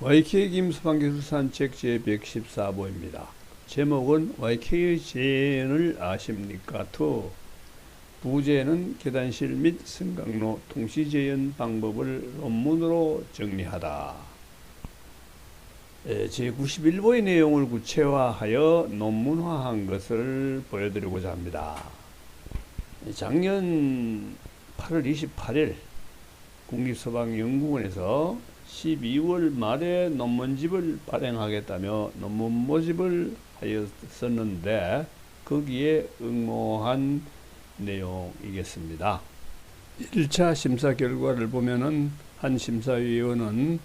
YK 김서방기술 산책 제114보입니다. 제목은 YK의 재해를 아십니까? 2. 부제는 계단실 및 승강로 동시재현 방법을 논문으로 정리하다. 제91보의 내용을 구체화하여 논문화한 것을 보여드리고자 합니다. 작년 8월 28일 국립소방연구원에서 12월 말에 논문집을 발행하겠다며 논문 모집을 하였었는데 거기에 응모한 내용이겠습니다. 1차 심사 결과를 보면은 한 심사위원은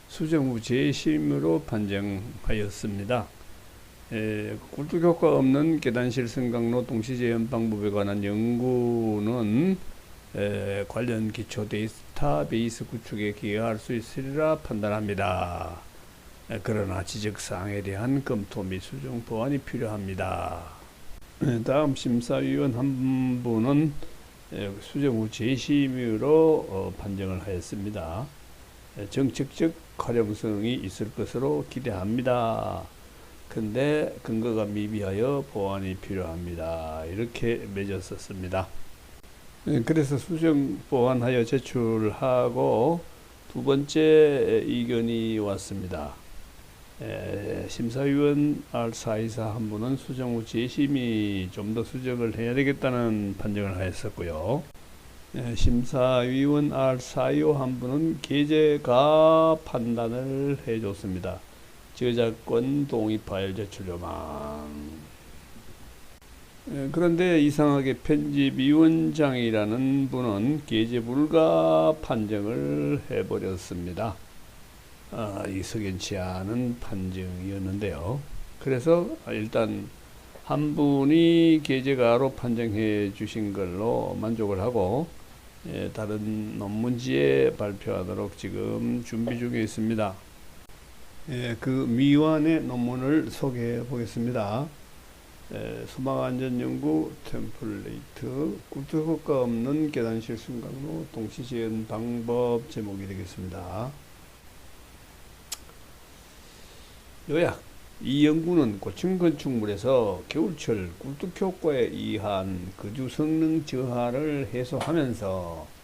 수정 후 재심으로 판정하였습니다. 꿀뚝효과 없는 계단실 승강로 동시재현 방법에 관한 연구는 관련 기초 데이터베이스 구축에 기여할 수 있으리라 판단합니다. 그러나 지적사항에 대한 검토 및 수정 보완이 필요합니다. 다음 심사위원 한 분은 수정 후 재심으로 판정을 하였습니다. 정책적 활용성이 있을 것으로 기대합니다. 근데 근거가 미비하여 보완이 필요합니다. 이렇게 맺었었습니다. 그래서 수정 보완하여 제출하고 두 번째 의견이 왔습니다. 심사위원 R424 한 분은 수정 후 재심이 좀 더 수정을 해야 되겠다는 판정을 하였었고요. 심사위원 R425 한 분은 게재가 판단을 해줬습니다. 저작권 동의 파일 제출 요망. 그런데 이상하게 편집위원장이라는 분은 게재 불가 판정을 해버렸습니다. 이 석연치 않은 판정이었는데요. 그래서 일단 한 분이 게재가로 판정해 주신 걸로 만족을 하고 다른 논문지에 발표하도록 지금 준비 중에 있습니다. 그 미완의 논문을 소개해 보겠습니다. 소방안전연구 템플레이트 꿀뚝효과 없는 계단실 승강로 동시재현 방법 제목이 되겠습니다. 요약: 이 연구는 고층 건축물에서 겨울철 꿀뚝효과에 의한 거주 성능 저하를 해소하면서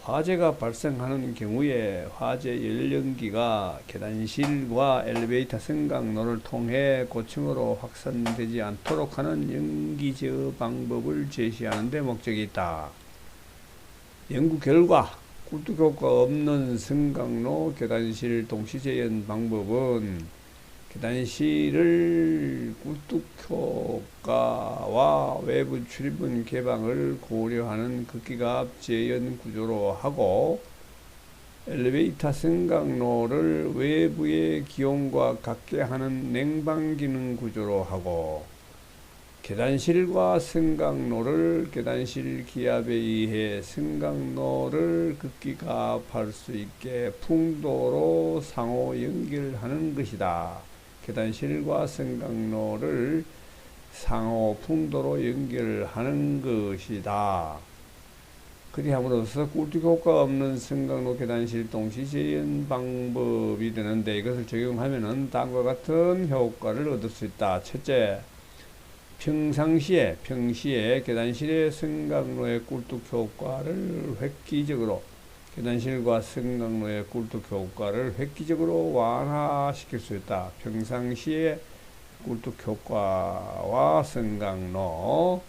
화재가 발생하는 경우에 화재 연령기가 계단실과 엘리베이터 승강로를 통해 고층으로 확산되지 않도록 하는 연기 제어 방법을 제시하는 데 목적이 있다. 연구 결과 꿀뚝효과 없는 승강로 계단실 동시재현 방법은 계단실을 꿀뚝효과와 외부 출입문 개방을 고려하는 극기갑 재현 구조로 하고 엘리베이터 승강로를 외부의 기온과 같게 하는 냉방 기능 구조로 하고 계단실과 승강로를 계단실 기압에 의해 승강로를 극기갑할 수 있게 풍도로 상호 연결하는 것이다. 계단실과 승강로를 상호 풍도로 연결하는 것이다. 그리함으로써 꿀뚝효과 없는 승강로 계단실 동시재현 방법이 되는데 이것을 적용하면 다음과 같은 효과를 얻을 수 있다. 첫째, 평시에 계단실의 승강로의 꿀뚝효과를 획기적으로 계단실과 승강로의 꿀뚝효과를 획기적으로 완화시킬 수 있다. 평상시에 꿀뚝효과와 승강로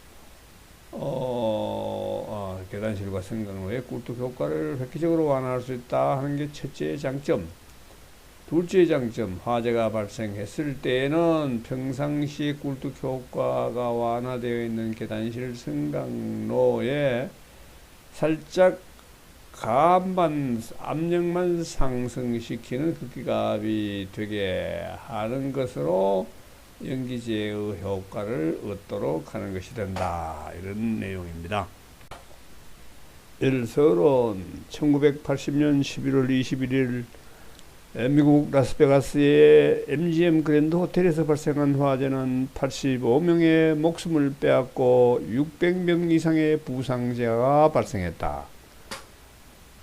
계단실과 승강로의 꿀뚝효과를 획기적으로 완화할 수 있다 하는 게 첫째 장점. 둘째 장점, 화재가 발생했을 때에는 평상시 꿀뚝효과가 완화되어 있는 계단실 승강로에 살짝 가압만 압력만 상승시키는 극기갑이 되게 하는 것으로 연기제어 효과를 얻도록 하는 것이 된다. 이런 내용입니다. 서론 1980년 11월 21일 미국 라스베가스의 MGM 그랜드 호텔에서 발생한 화재는 85명의 목숨을 빼앗고 600명 이상의 부상자가 발생했다.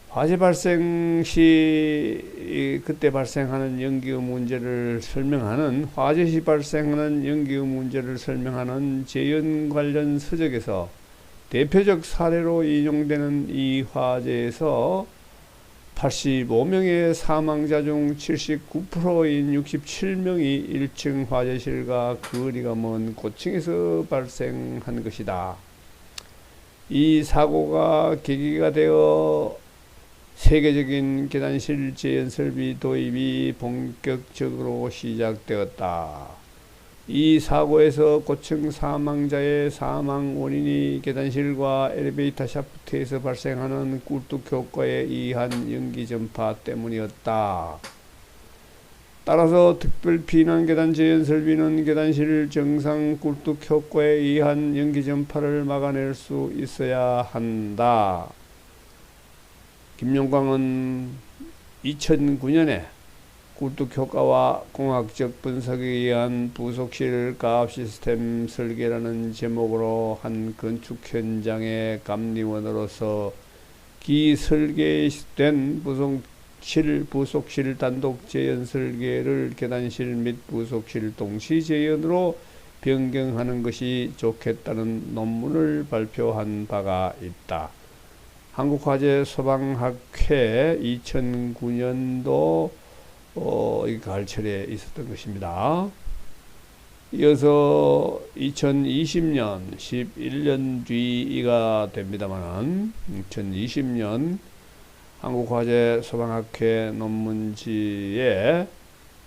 화재 발생 시 그때 발생하는 연기의 문제를 설명하는 화재 시 발생하는 연기의 문제를 설명하는 재연 관련 서적에서 대표적 사례로 인용되는 이 화재에서 85명의 사망자 중 79%인 67명이 1층 화재실과 거리가 먼 고층에서 발생한 것이다. 이 사고가 계기가 되어 세계적인 계단실 재현 설비 도입이 본격적으로 시작되었다. 이 사고에서 고층 사망자의 사망 원인이 계단실과 엘리베이터 샤프트에서 발생하는 꿀뚝 효과에 의한 연기 전파 때문이었다. 따라서 특별 피난 계단 재현 설비는 계단실 정상 꿀뚝 효과에 의한 연기 전파를 막아낼 수 있어야 한다. 김용광은 2009년에 꿀뚝 효과와 공학적 분석에 의한 부속실 가압 시스템 설계라는 제목으로 한 건축 현장의 감리원으로서 기설계된 부속실 단독 재현 설계를 계단실 및 부속실 동시 재현으로 변경하는 것이 좋겠다는 논문을 발표한 바가 있다. 한국화재 소방학회 2009년도 이 가을철에 있었던 것입니다. 이어서 2020년 11년 뒤가 됩니다만 2020년 한국화재 소방학회 논문지에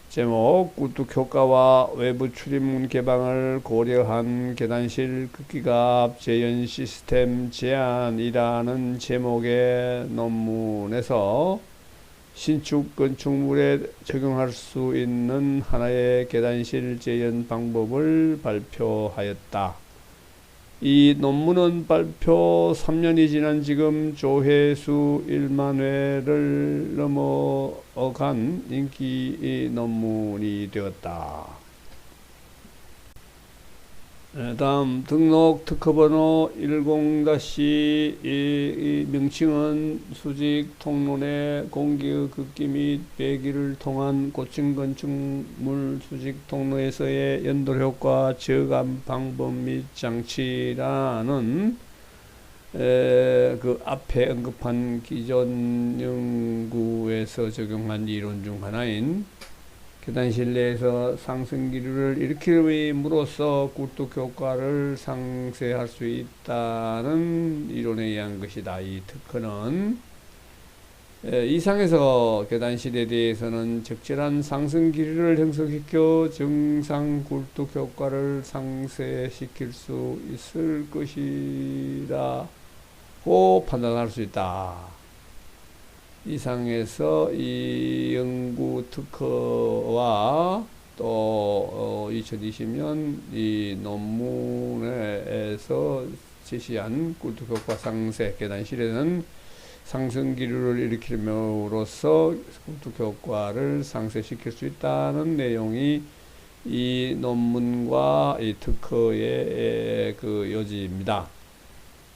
제목 꿀뚝 효과와 외부 출입문 개방을 고려한 계단실 극기갑 재현 시스템 제안이라는 제목의 논문에서 신축 건축물에 적용할 수 있는 하나의 계단실 재현 방법을 발표하였다. 이 논문은 발표 3년이 지난 지금 조회수 1만 회를 넘어간 인기 논문이 되었다. 다음 등록 특허번호 10-이 명칭은 수직 통로내 공기의 극기 및 배기를 통한 고층 건축물 수직 통로에서의 연돌 효과 저감 방법 및 장치라는 그 앞에 언급한 기존 연구에서 적용한 이론 중 하나인 계단실 내에서 상승 기류를 일으킴으로써 꿀뚝 효과를 상쇄할 수 있다는 이론에 의한 것이다. 이 특허는 이상에서 계단실에 대해서는 적절한 상승 기류를 형성시켜 정상 꿀뚝 효과를 상쇄시킬 수 있을 것이라고 판단할 수 있다. 이상에서 이 연구 특허와 또 2020년 이 논문에서 제시한 꿀뚝 효과 상쇄 계단실에는 상승 기류를 일으킴으로써 꿀뚝 효과를 상쇄시킬 수 있다는 내용이 이 논문과 이 특허의 그 요지입니다.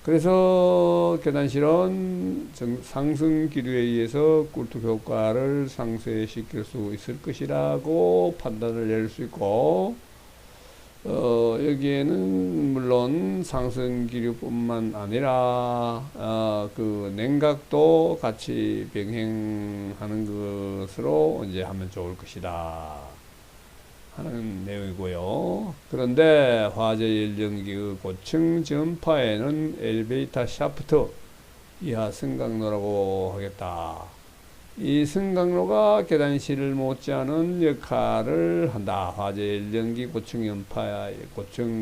그래서 계단실은 상승 기류에 의해서 꿀뚝 효과를 상쇄시킬 수 있을 것이라고 판단을 내릴 수 있고, 여기에는 물론 상승 기류뿐만 아니라 그 냉각도 같이 병행하는 것으로 이제 하면 좋을 것이다 하는 내용이고요. 그런데 화재 연기의 고층 전파에는 엘리베이터 샤프트 이하 승강로라고 하겠다. 이 승강로가 계단실을 못지않은 역할을 한다. 화재 연기 고층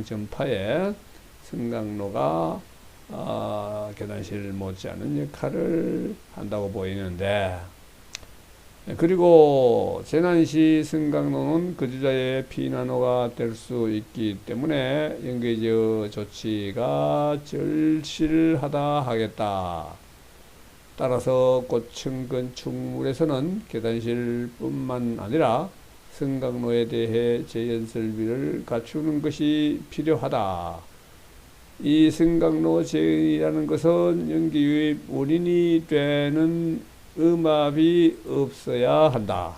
전파에 승강로가 계단실 못지않은 역할을 한다고 보이는데, 그리고 재난시 승강로는 거주자의 피난로가 될 수 있기 때문에 연계제어 조치가 절실하다 하겠다. 따라서 고층 건축물에서는 계단실뿐만 아니라 승강로에 대해 재현 설비를 갖추는 것이 필요하다. 이 승강로 제한이라는 것은 연기 유입 원인이 되는 음압이 없어야 한다.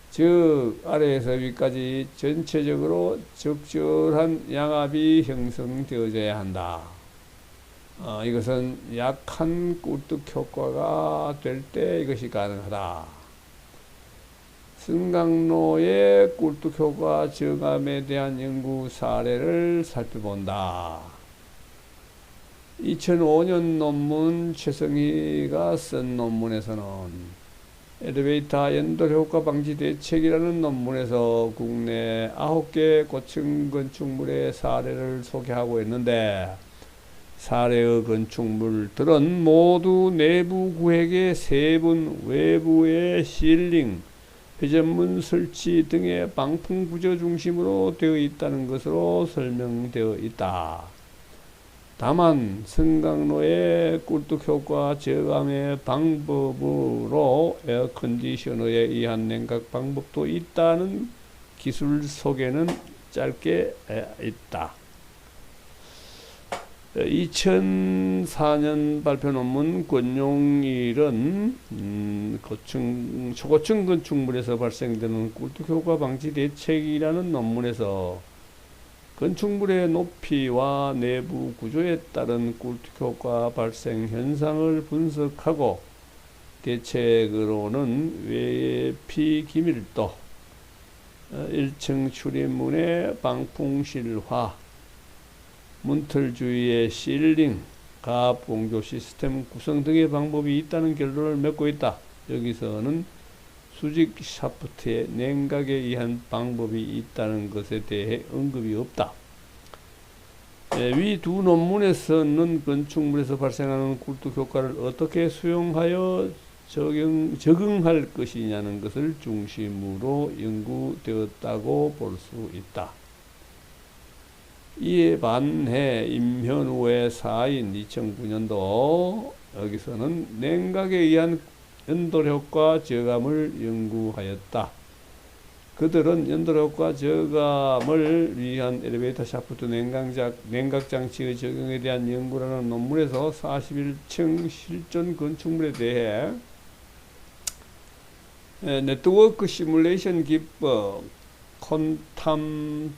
즉 아래에서 위까지 전체적으로 적절한 양압이 형성되어져야 한다. 이것은 약한 꿀뚝 효과가 될 때 이것이 가능하다. 승강로의 꿀뚝 효과 저감에 대한 연구 사례를 살펴본다. 2005년 논문 최성희가 쓴 논문에서는 엘리베이터 연돌 효과 방지 대책이라는 논문에서 국내 9개 고층 건축물의 사례를 소개하고 있는데, 사례의 건축물들은 모두 내부 구획의 세분, 외부의 실링, 회전문 설치 등의 방풍 구조 중심으로 되어 있다는 것으로 설명되어 있다. 다만 승강로의 꿀뚝 효과 저감의 방법으로 에어컨디셔너에 의한 냉각 방법도 있다는 기술 소개는 짧게 있다. 2004년 발표 논문 권용일은 초고층 건축물에서 발생되는 꿀뚝 효과 방지 대책이라는 논문에서 건축물의 높이와 내부 구조에 따른 꿀뚝 효과 발생 현상을 분석하고 대책으로는 외피 기밀도, 1층 출입문의 방풍실화, 문틀 주위의 실링, 가압 공조 시스템 구성 등의 방법이 있다는 결론을 맺고 있다. 여기서는 수직 샤프트의 냉각에 의한 방법이 있다는 것에 대해 언급이 없다. 위 두 논문에서는 건축물에서 발생하는 꿀뚝 효과를 어떻게 수용하여 적응할 것이냐는 것을 중심으로 연구되었다고 볼 수 있다. 이에 반해 임현우의 사인 2009년도 여기서는 냉각에 의한 연돌효과 저감을 연구하였다. 그들은 연돌효과 저감을 위한 엘리베이터 샤프트 냉각장치의 적용에 대한 연구라는 논문에서 41층 실존 건축물에 대해 네트워크 시뮬레이션 기법 콘탐W를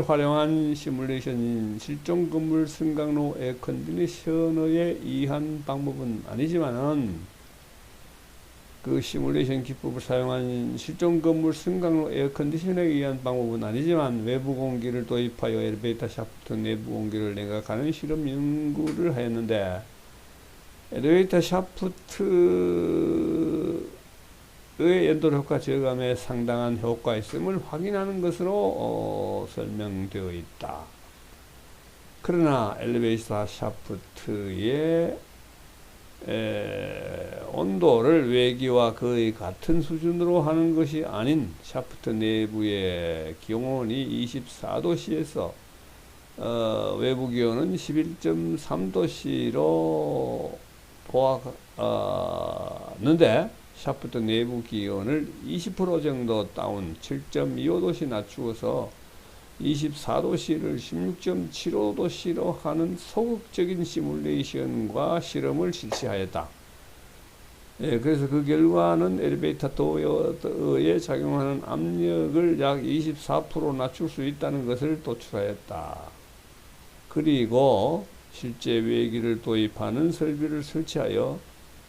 활용한 시뮬레이션인 실존 건물 승강로 에어컨디셔너에 의한 방법은 아니지만은 그 시뮬레이션 기법을 사용한 실존 건물 승강로 에어컨디셔너에 의한 방법은 아니지만 외부 공기를 도입하여 엘리베이터 샤프트 내부 공기를 냉각하는 실험 연구를 하였는데, 엘리베이터 샤프트 의 연돌 효과 저감에 상당한 효과가 있음을 확인하는 것으로 설명되어 있다. 그러나 엘리베이터 샤프트의 온도를 외기와 거의 같은 수준으로 하는 것이 아닌 샤프트 내부의 기온이 24도씨에서 외부 기온은 11.3도씨로 보았는데 샤프트 내부 기온을 20% 정도 다운 7.25도씨 낮추어서 24도씨를 16.75도씨로 하는 소극적인 시뮬레이션과 실험을 실시하였다. 그래서 그 결과는 엘리베이터 도어에 작용하는 압력을 약 24% 낮출 수 있다는 것을 도출하였다. 그리고 실제 외기를 도입하는 설비를 설치하여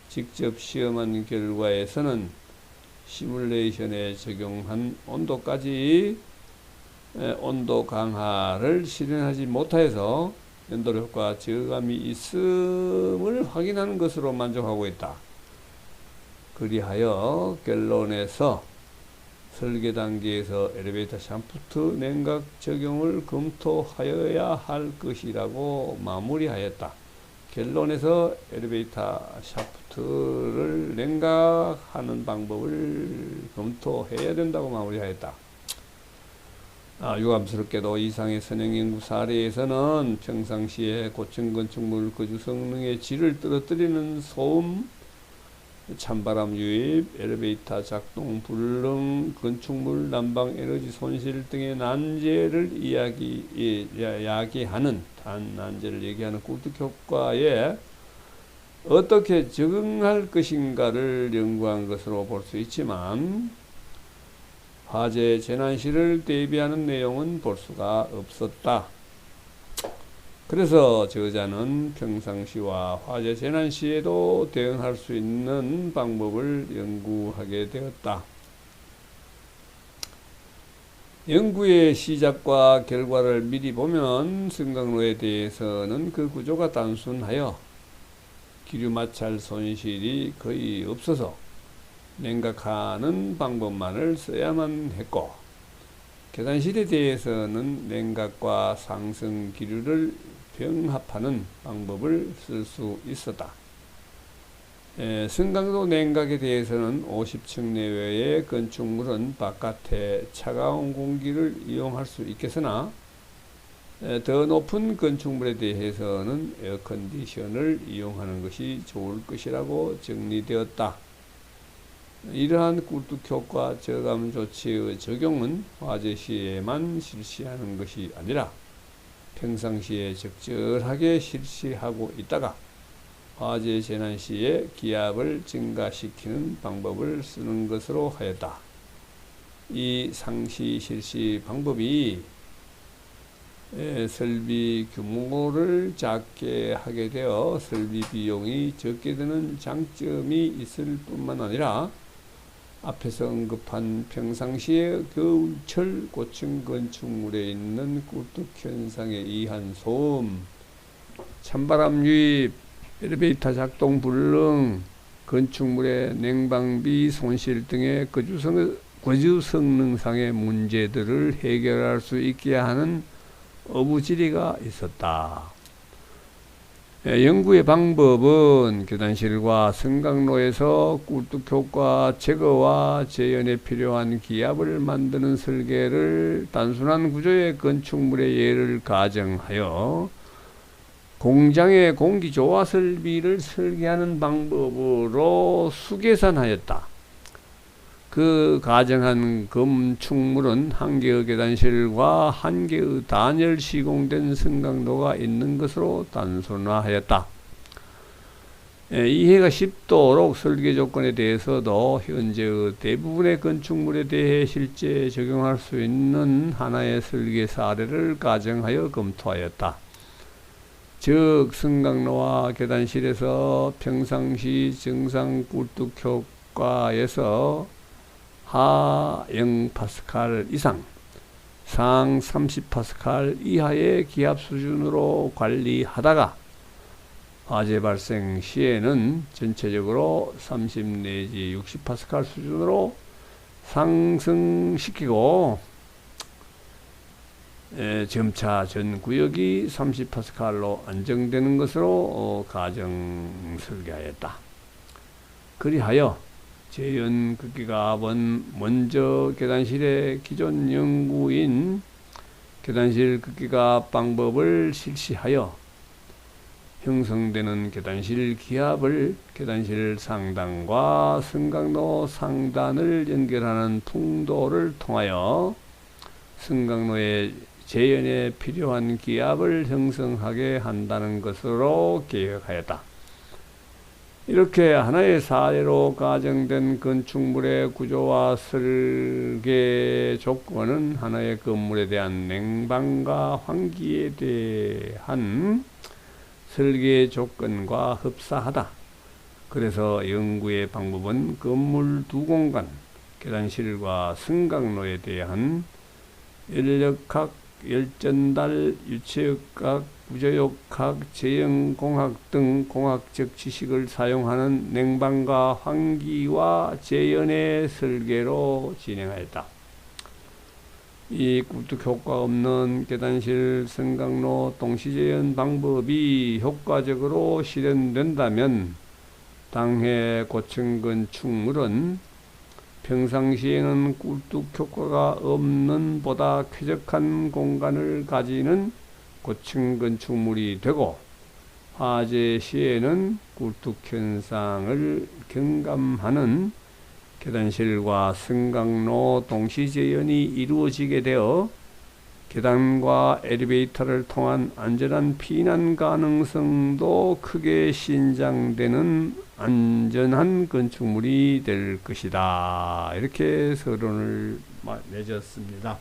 직접 시험한 결과에서는 시뮬레이션에 적용한 온도까지 온도 강화를 실현하지 못하여서 연돌 효과 저감이 있음을 확인하는 것으로 만족하고 있다. 그리하여 결론에서 설계 단계에서 엘리베이터 샤프트 냉각 적용을 검토하여야 할 것이라고 마무리하였다. 결론에서 엘리베이터 샤프트를 냉각하는 방법을 검토해야 된다고 마무리하였다. 유감스럽게도 이상의 선행연구 사례에서는 평상시에 고층 건축물 거주 성능의 질을 떨어뜨리는 소음, 찬바람 유입, 엘리베이터 작동 불능, 건축물 난방 에너지 손실 등의 난제를 야기하는 난제를 얘기하는 꿀뚝 효과에 어떻게 적응할 것인가를 연구한 것으로 볼 수 있지만 화재 재난 시를 대비하는 내용은 볼 수가 없었다. 그래서 저자는 평상시와 화재 재난 시에도 대응할 수 있는 방법을 연구하게 되었다. 연구의 시작과 결과를 미리 보면 승강로에 대해서는 그 구조가 단순하여 기류 마찰 손실이 거의 없어서 냉각하는 방법만을 써야만 했고, 계단실에 대해서는 냉각과 상승 기류를 병합하는 방법을 쓸 수 있었다. 승강로 냉각에 대해서는 50층 내외의 건축물은 바깥에 차가운 공기를 이용할 수 있겠으나 더 높은 건축물에 대해서는 에어컨디션을 이용하는 것이 좋을 것이라고 정리되었다. 이러한 꿀뚝 효과 저감 조치의 적용은 화재 시에만 실시하는 것이 아니라 평상시에 적절하게 실시하고 있다가 화재 재난 시에 기압을 증가시키는 방법을 쓰는 것으로 하였다. 이 상시 실시 방법이 설비 규모를 작게 하게 되어 설비 비용이 적게 드는 장점이 있을 뿐만 아니라 앞에서 언급한 평상시에 겨울철 고층 건축물에 있는 꿀뚝 현상에 의한 소음, 찬바람 유입, 엘리베이터 작동 불능, 건축물의 냉방비 손실 등의 거주 성능상의 문제들을 해결할 수 있게 하는 어부지리가 있었다. 연구의 방법은 계단실과 승강로에서 꿀뚝 효과 제거와 재현에 필요한 기압을 만드는 설계를 단순한 구조의 건축물의 예를 가정하여 공장의 공기 조화 설비를 설계하는 방법으로 수계산하였다. 그 가정한 건축물은 한 개의 계단실과 한 개의 단열 시공된 승강로가 있는 것으로 단순화하였다. 이해가 쉽도록 설계 조건에 대해서도 현재의 대부분의 건축물에 대해 실제 적용할 수 있는 하나의 설계 사례를 가정하여 검토하였다. 즉 승강로와 계단실에서 평상시 정상 꿀뚝 효과에서 하 0파스칼 이상, 상 30파스칼 이하의 기압 수준으로 관리하다가 화재 발생 시에는 전체적으로 30 내지 60파스칼 수준으로 상승시키고 점차 전 구역이 30파스칼로 안정되는 것으로 가정 설계하였다. 그리하여 재현 극기갑은 먼저 계단실의 기존 연구인 계단실 극기갑 방법을 실시하여 형성되는 계단실 기압을 계단실 상단과 승강로 상단을 연결하는 풍도를 통하여 승강로의 재현에 필요한 기압을 형성하게 한다는 것으로 계획하였다. 이렇게 하나의 사례로 가정된 건축물의 구조와 설계 조건은 하나의 건물에 대한 냉방과 환기에 대한 설계 조건과 흡사하다. 그래서 연구의 방법은 건물 두 공간, 계단실과 승강로에 대한 연력학, 열전달, 유체역학, 구조역학, 제형공학 등 공학적 지식을 사용하는 냉방과 환기와 재현의 설계로 진행하였다. 이 꿀뚝 효과 없는 계단실, 승강로 동시재현 방법이 효과적으로 실현된다면 당해 고층 건축물은 평상시에는 꿀뚝 효과가 없는 보다 쾌적한 공간을 가지는 고층 건축물이 되고 화재 시에는 꿀뚝 현상을 경감하는 계단실과 승강로 동시 재현이 이루어지게 되어 계단과 엘리베이터를 통한 안전한 피난 가능성도 크게 신장되는 안전한 건축물이 될 것이다. 이렇게 서론을 맺었습니다.